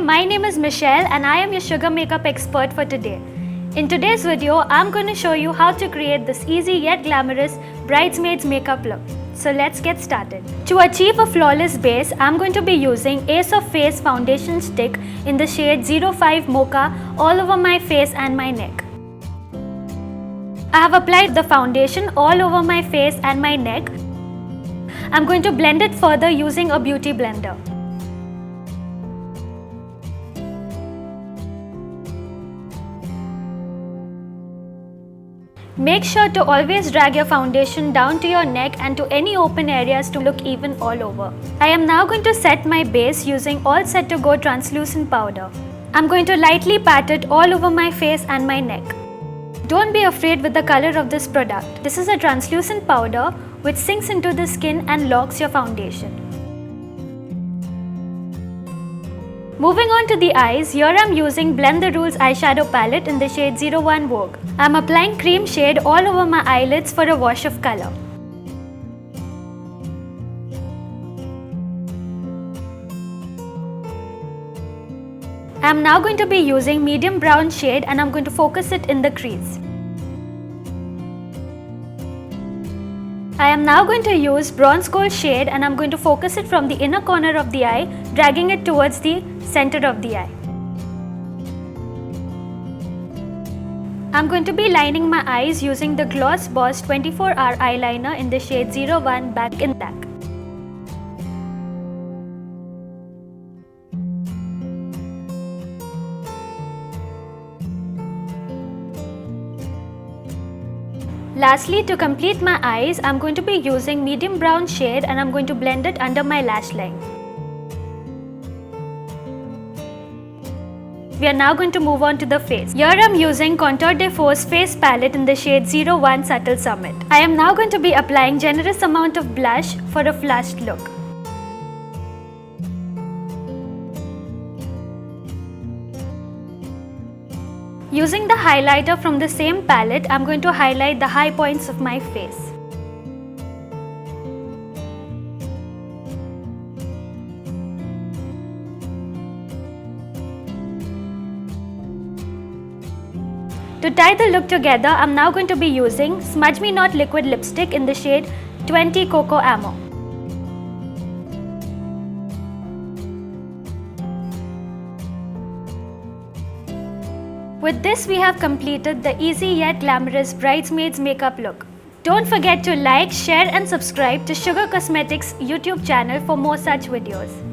my name is Michelle and I am your sugar makeup expert for today. In today's video, I'm going to show you how to create this easy yet glamorous bridesmaid's makeup look. So let's get started. To achieve a flawless base, I'm going to be using Ace of Face foundation stick in the shade 05 Mocha all over my face and my neck. I have applied the foundation all over my face and my neck. I'm going to blend it further using a beauty blender. Make sure to always drag your foundation down to your neck and to any open areas to look even all over. I am now going to set my base using All Set to Go translucent powder. I'm going to lightly pat it all over my face and my neck. Don't be afraid with the color of this product. This is a translucent powder which sinks into the skin and locks your foundation. Moving on to the eyes, here I'm using Blend the Rules eyeshadow palette in the shade 01 Vogue. I'm applying cream shade all over my eyelids for a wash of color. I'm now going to be using medium brown shade and I'm going to focus it in the crease. I am now going to use bronze gold shade and I'm going to focus it from the inner corner of the eye, dragging it towards the center of the eye. I'm going to be lining my eyes using the Gloss Boss 24-hour eyeliner in the shade 01 Back in Black. Lastly, to complete my eyes, I'm going to be using medium brown shade and I'm going to blend it under my lash line. We are now going to move on to the face. Here I'm using Contour de Force face palette in the shade 01 Subtle Summit. I am now going to be applying generous amount of blush for a flushed look. Using the highlighter from the same palette, I'm going to highlight the high points of my face. To tie the look together, I'm now going to be using Smudge Me Not liquid lipstick in the shade 20 Cocoa Ammo. With this, we have completed the easy yet glamorous bridesmaid's makeup look. Don't forget to like, share and subscribe to Sugar Cosmetics YouTube channel for more such videos.